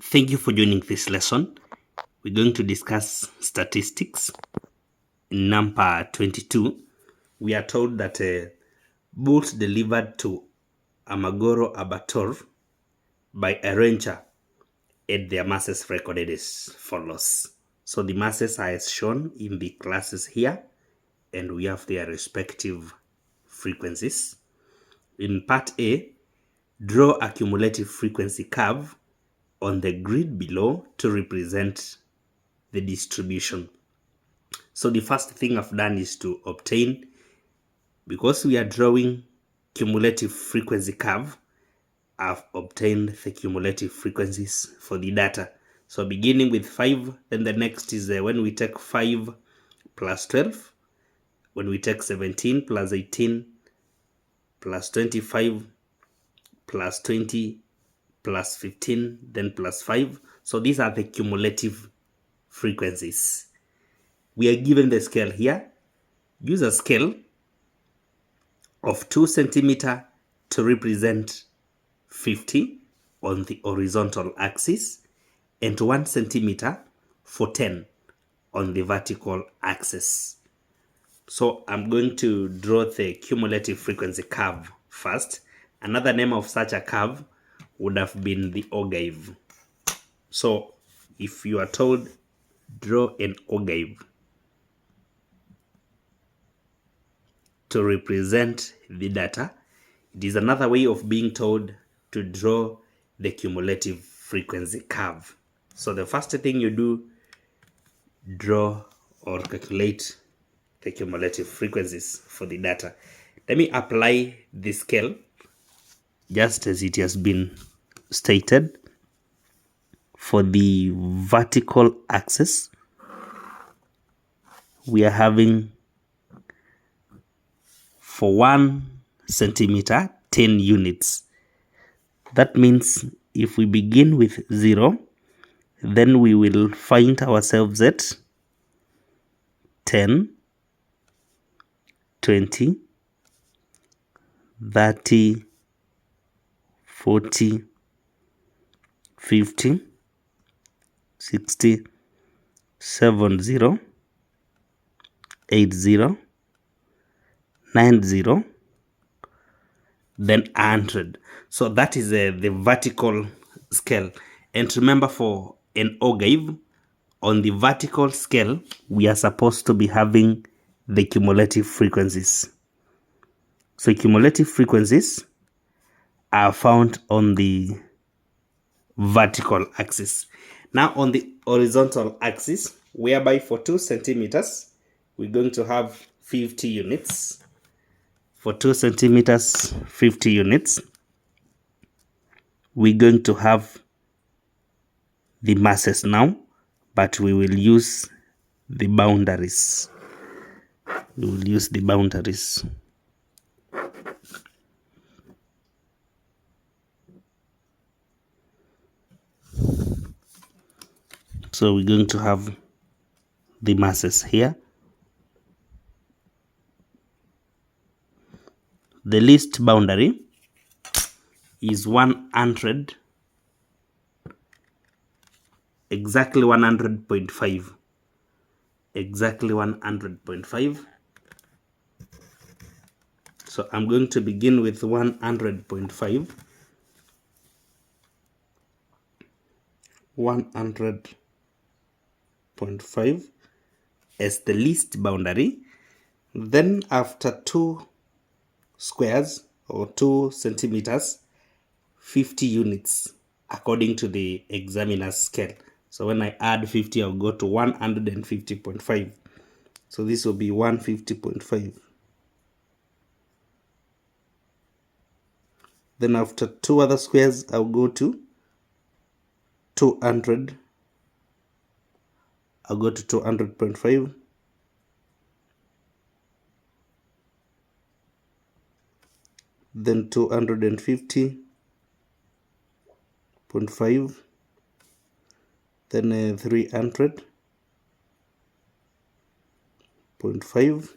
Thank you for joining this lesson. We're going to discuss statistics. In number 22, we are told that bulls delivered to Amagoro Abattoir by a rancher at their masses recorded as follows. So the masses are as shown in the classes here, and we have their respective frequencies. In part A, draw a cumulative frequency curve on the grid below to represent the distribution. So the first thing I've done is to obtain, because we are drawing cumulative frequency curve, I've obtained the cumulative frequencies for the data. So beginning with 5, then the next is when we take 5 plus 12, when we take 17 plus 18 plus 25 plus 20 plus 15, then plus 5. So these are the cumulative frequencies. We are given the scale here. Use a scale of 2 centimeter to represent 50 on the horizontal axis and 1 centimeter for 10 on the vertical axis. So I'm going to draw the cumulative frequency curve first. Another name of such a curve would have been the Ogive. So if you are told draw an Ogive to represent the data, it is another way of being told to draw the cumulative frequency curve. So the first thing you do, draw or calculate the cumulative frequencies for the data. Let me apply the scale just as it has been stated. For the vertical axis, we are having for 1 centimeter 10 units. That means if we begin with 0, then we will find ourselves at 10, 20, 30, 40, 50, 60, 70, 80, 90, then 100. So that is the vertical scale. And remember, for an Ogive, on the vertical scale, we are supposed to be having the cumulative frequencies. So cumulative frequencies are found on the vertical axis. Now on the horizontal axis, whereby for 2 centimeters, we're going to have 50 units. For 2 centimeters, 50 units. We're going to have the masses now, but we will use the boundaries. We will use the boundaries. So we're going to have the masses here. The least boundary is 100, exactly 100.5. Exactly 100.5. So I'm going to begin with 100.5. 100.5 as the least boundary. Then after 2 squares or 2 centimeters, 50 units according to the examiner's scale. So when I add 50, I'll go to 150.5. So this will be 150.5. Then after 2 other squares, I'll go to 200. I'll go to 200.5. Then 250.5. Then 300.5.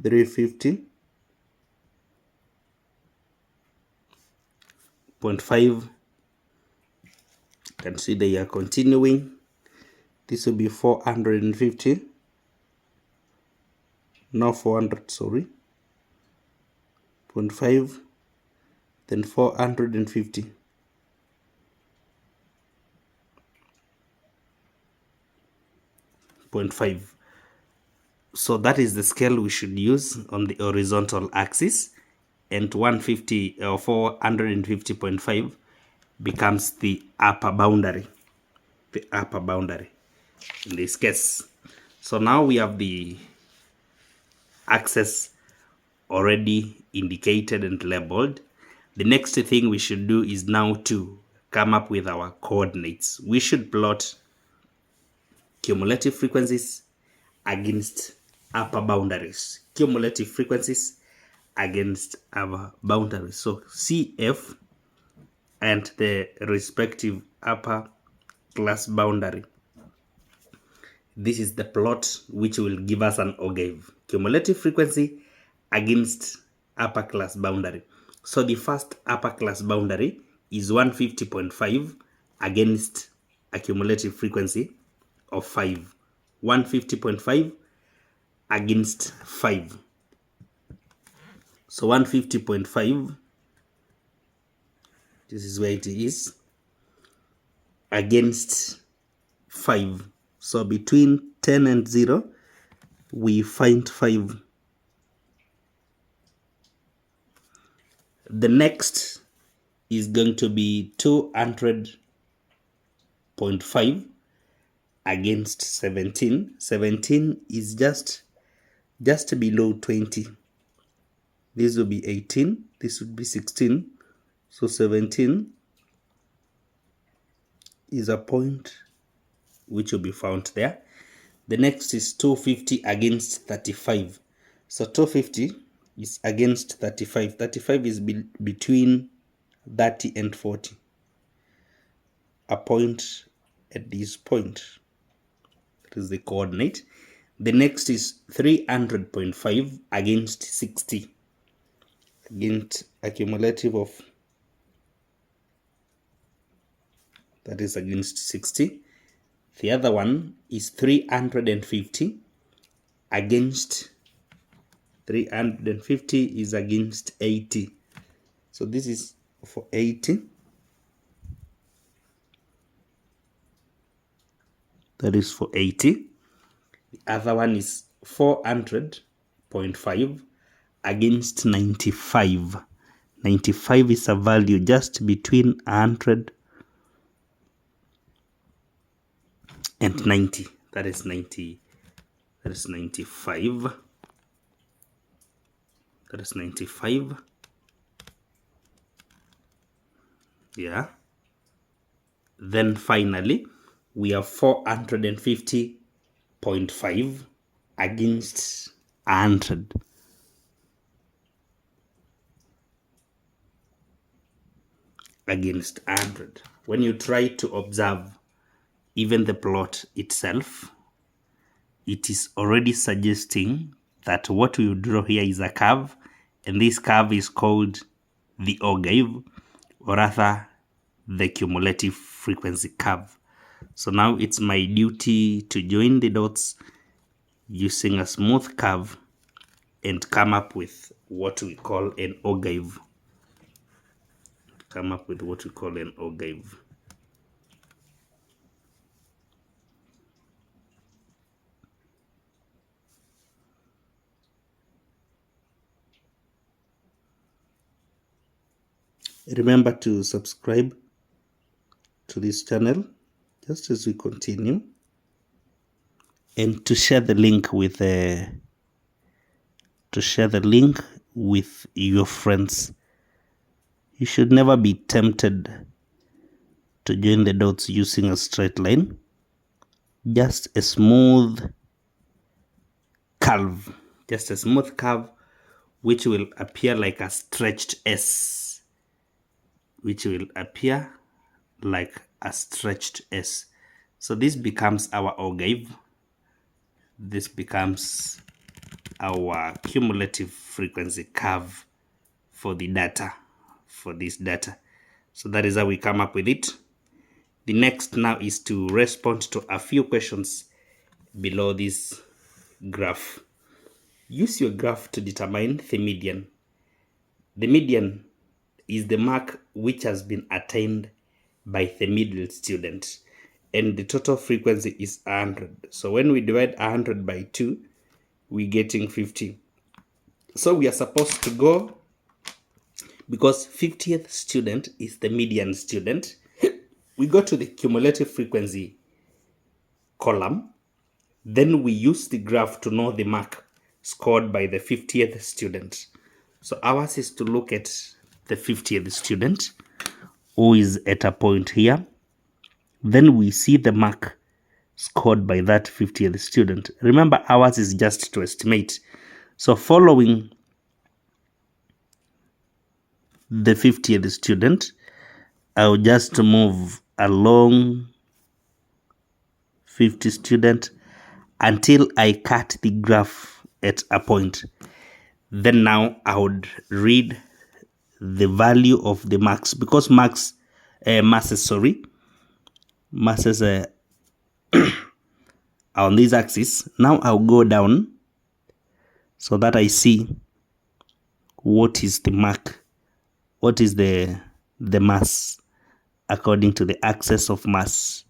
350.5. can see they are continuing. This will be 450. Now 400, sorry. 0.5, then 450. .5. So that is the scale we should use on the horizontal axis, and 150 or 450.5 becomes the upper boundary. The upper boundary in this case. So now we have the axis already indicated and labeled. The next thing we should do is now to come up with our coordinates. We should plot cumulative frequencies against upper boundaries. Cumulative frequencies against our boundaries. So CF and the respective upper class boundary. This is the plot which will give us an Ogive. Cumulative frequency against upper class boundary. So the first upper class boundary is 150.5 against a cumulative frequency of 5. 150.5 against 5. So 150.5, this is where it is, against 5. So between 10 and 0, we find 5. The next is going to be 200.5 against 17. 17 is just below 20. This will be 18. This would be 16. So 17 is a point which will be found there. The next is 250 against 35. So 250 is against 35. 35 is between 30 and 40. A point at this point. That is the coordinate. The next is 300.5 against 60. Against a cumulative of, that is against 60. The other one is 350 against 350 is against 80. So this is for 80. That is for 80. The other one is 400.5 against 95. 95 is a value just between 100 and 90. That is 90. That is 95. That is 95. Yeah. Then finally, we have 450.5 against 100. Against 100. When you try to observe even the plot itself, it is already suggesting that what we will draw here is a curve, and this curve is called the Ogive, or rather the cumulative frequency curve. So now it's my duty to join the dots using a smooth curve and come up with what we call an Ogive. Come up with what we call an Ogive. Remember to subscribe to this channel just as we continue, and to share the link with your friends. You should never be tempted to join the dots using a straight line. Just a smooth curve. Just a smooth curve which will appear like a stretched S. Which will appear like a stretched S. So this becomes our Ogive. This becomes our cumulative frequency curve for the data, for this data. So that is how we come up with it. The next now is to respond to a few questions below this graph. Use your graph to determine the median. The median is the mark which has been attained by the middle student, and the total frequency is 100. So when we divide 100 by 2, we're getting 50. So we are supposed to go, because 50th student is the median student, we go to the cumulative frequency column. Then we use the graph to know the mark scored by the 50th student. So ours is to look at the 50th student who is at a point here. Then we see the mark scored by that 50th student. Remember, ours is just to estimate. So following the 50th student, I'll just move along 50 student until I cut the graph at a point. Then now I would read the value of the marks, because masses are on this axis. Now I'll go down so that I see what is the mark, what is the mass according to the axis of mass.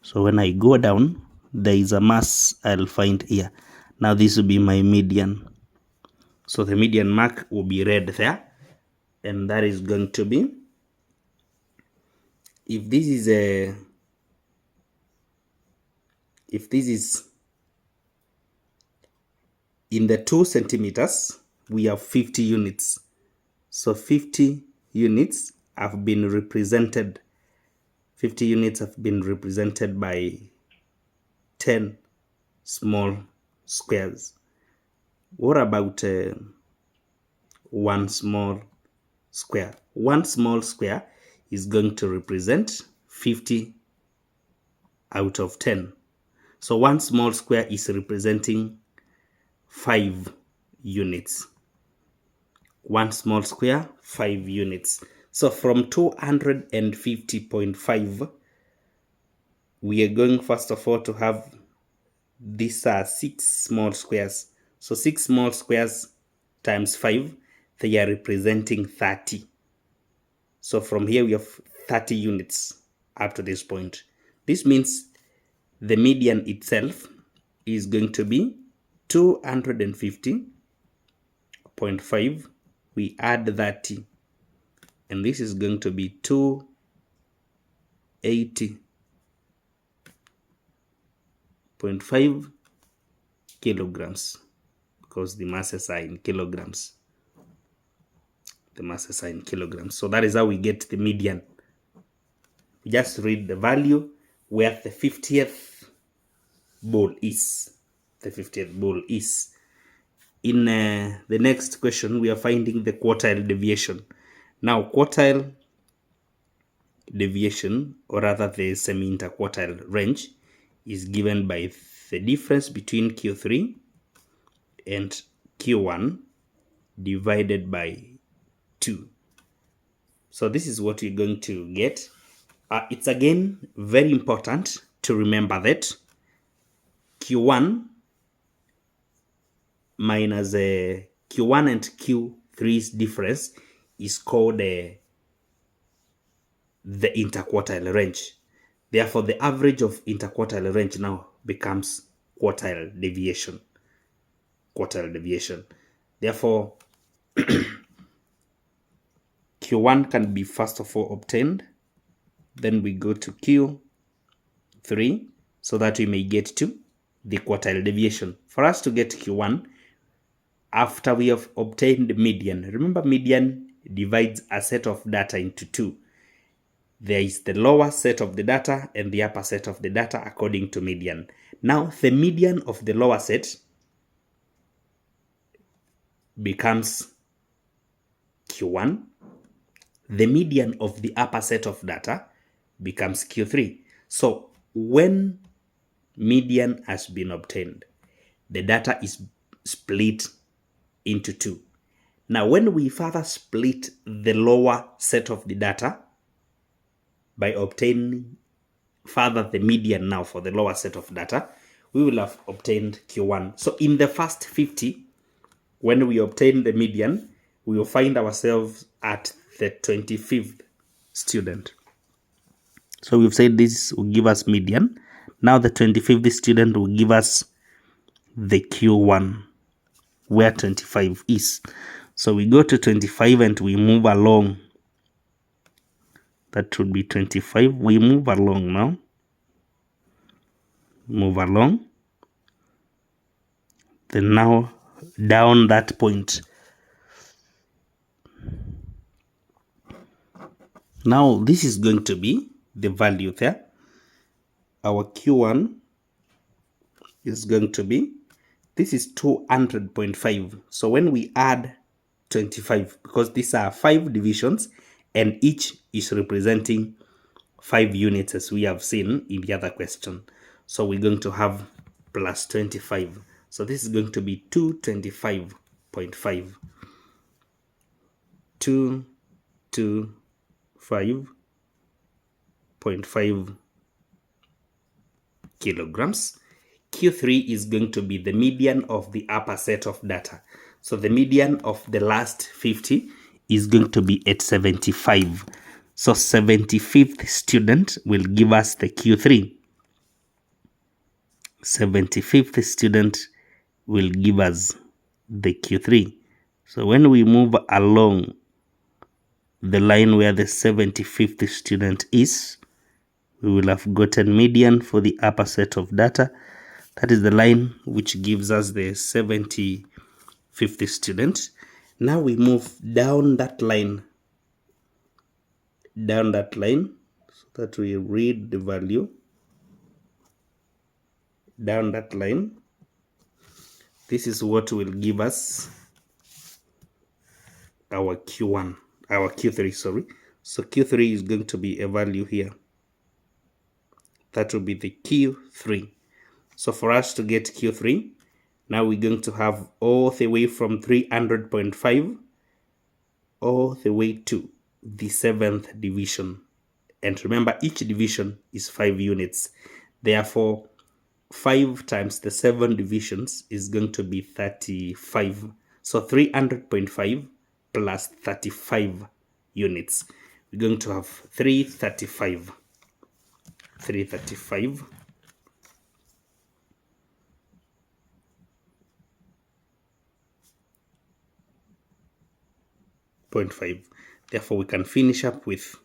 So when I go down, there is a mass I'll find here. Now this will be my median. So the median mark will be read there, and that is going to be, if this is in the 2 centimeters, we have 50 units. So 50 units have been represented. 50 units have been represented by 10 small squares. What about 1 small square? 1 small square is going to represent 50 out of 10. So 1 small square is representing 5 units. 1 small square, 5 units. So from 250.5, we are going first of all to have, these are 6 small squares. So 6 small squares times 5, they are representing 30. So from here we have 30 units up to this point. This means the median itself is going to be 250.5. We add 30, and this is going to be 280.5 kilograms, because the masses are in kilograms. The masses are in kilograms. So that is how we get the median. We just read the value where the 50th bull is. The 50th bull is. In the next question, we are finding the quartile deviation. Now, quartile deviation, or rather the semi-interquartile range, is given by the difference between Q3 and Q1 divided by 2. So this is what we're going to get. It's again very important to remember that Q1 minus Q1 and Q3's difference is called the interquartile range. Therefore, the average of interquartile range now becomes quartile deviation. Quartile deviation. Therefore, Q1 can be first of all obtained. Then we go to Q3 so that we may get to the quartile deviation. For us to get Q1, after we have obtained median, remember median divides a set of data into 2. There is the lower set of the data and the upper set of the data according to median. Now, the median of the lower set becomes Q1. The median of the upper set of data becomes Q3. So when median has been obtained, the data is split into 2. Now, when we further split the lower set of the data, by obtaining further the median now for the lower set of data, we will have obtained Q1. So in the first 50, when we obtain the median, we will find ourselves at the 25th student. So we've said this will give us median. Now the 25th student will give us the Q1, where 25 is. So we go to 25 and we move along. That would be 25. We move along now. Move along. Then now down that point. Now this is going to be the value there. Our Q1 is going to be, this is 200.5. So when we add 25, because these are 5 divisions and each is representing 5 units as we have seen in the other question. So we're going to have plus 25. So this is going to be 225.5. 225.5 kilograms. Q3 is going to be the median of the upper set of data. So the median of the last 50 is going to be at 75. So 75th student will give us the Q3. 75th student will give us the Q3. So when we move along the line where the 75th student is, we will have gotten median for the upper set of data. That is the line which gives us the 75th student. Now we move down that line, so that we read the value. Down that line, this is what will give us our Q1, our Q3, sorry. So Q3 is going to be a value here. That will be the Q3. So for us to get Q3, now we're going to have all the way from 300.5 all the way to the 7th division. And remember, each division is 5 units. Therefore, 5 times the 7 divisions is going to be 35. So 300.5 plus 35 units. We're going to have 335. 335.5. Therefore, we can finish up with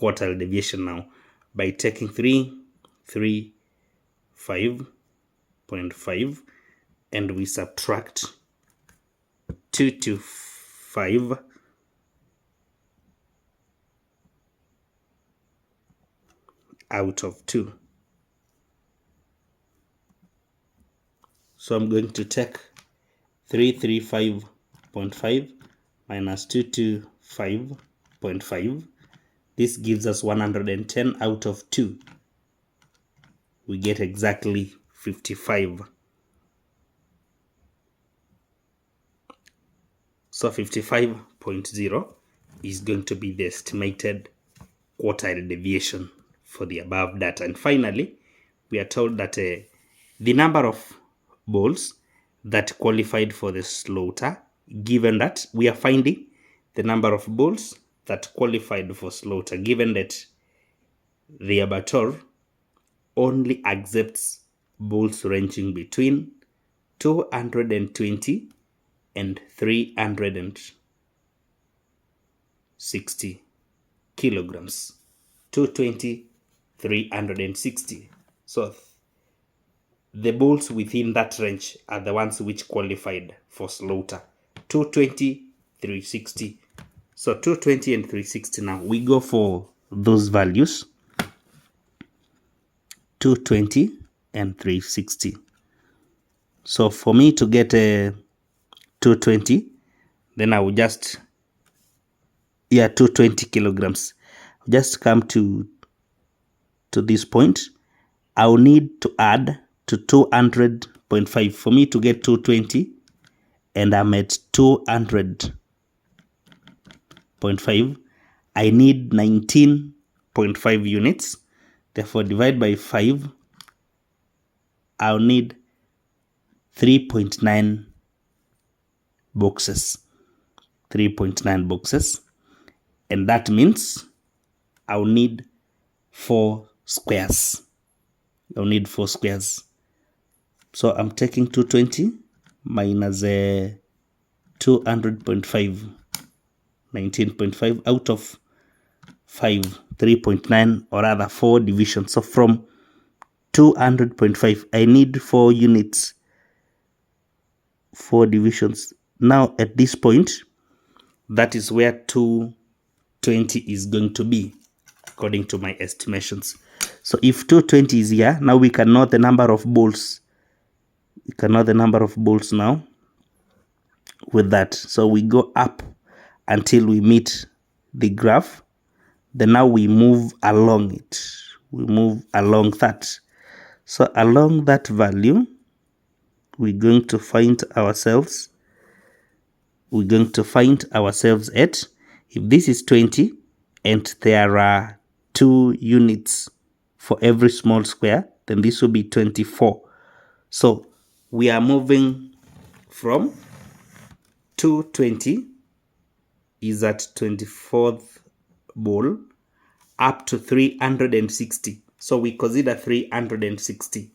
quartile deviation now by taking 335.5 and we subtract 225 out of 2. So I'm going to take 335.5 minus 225.5. This gives us 110 out of 2. We get exactly 55. So 55.0 is going to be the estimated quartile deviation for the above data. And finally, we are told that the number of bulls that qualified for the slaughter, given that we are finding the number of bulls that qualified for slaughter, given that the abattoir only accepts bulls ranging between 220 and 360 kilograms. 220, 360. So the bulls within that range are the ones which qualified for slaughter. 220, 360. So 220 and 360 now. We go for those values. 220 and 360. So for me to get a 220, then I will just, 220 kilograms. Just come to this point. I will need to add to 200.5 for me to get 220, and I'm at 200.5. I need 19 0.5 units. Therefore, divide by 5. I'll need 3.9 boxes. 3.9 boxes. And that means I'll need 4 squares. I'll need 4 squares. So I'm taking 220 minus 200.5, 19.5 out of 5, 3.9, or rather 4 divisions. So from 200.5, I need 4 units, 4 divisions. Now at this point, that is where 220 is going to be, according to my estimations. So if 220 is here, now we can know the number of bolts. We can know the number of bolts now with that. So we go up until we meet the graph. Then now we move along it. We move along that. So along that value, we're going to find ourselves. We're going to find ourselves at, if this is 20 and there are 2 units for every small square, then this will be 24. So we are moving from 220 is at 24th ball up to 360. So we consider 360.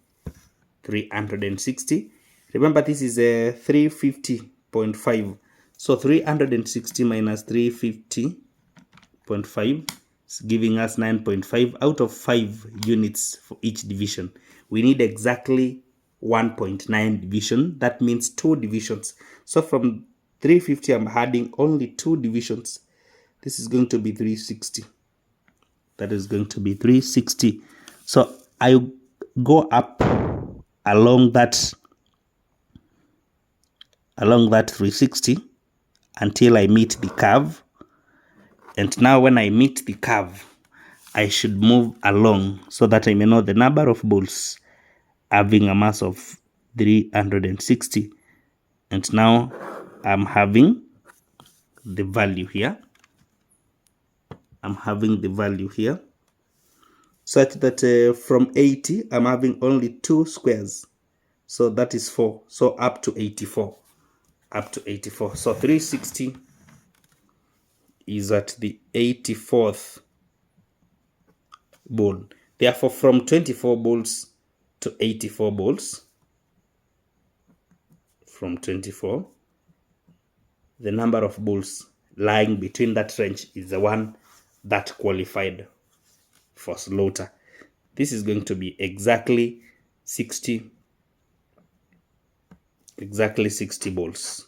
360. Remember, this is a 350.5. So 360 minus 350.5 is giving us 9.5 out of 5 units for each division. We need exactly 1.9 division. That means 2 divisions. So from 350, I'm adding only 2 divisions. This is going to be 360. That is going to be 360. So I go up along that 360 until I meet the curve. And now when I meet the curve, I should move along so that I may know the number of bolts having a mass of 360. And now I'm having the value here. I'm having the value here such that from 80, I'm having only 2 squares. So that is 4. So up to 84. Up to 84. So 360 is at the 84th ball. Therefore, from 24 balls to 84 balls, from 24, the number of balls lying between that range is the one that qualified for slaughter. This is going to be exactly 60 balls.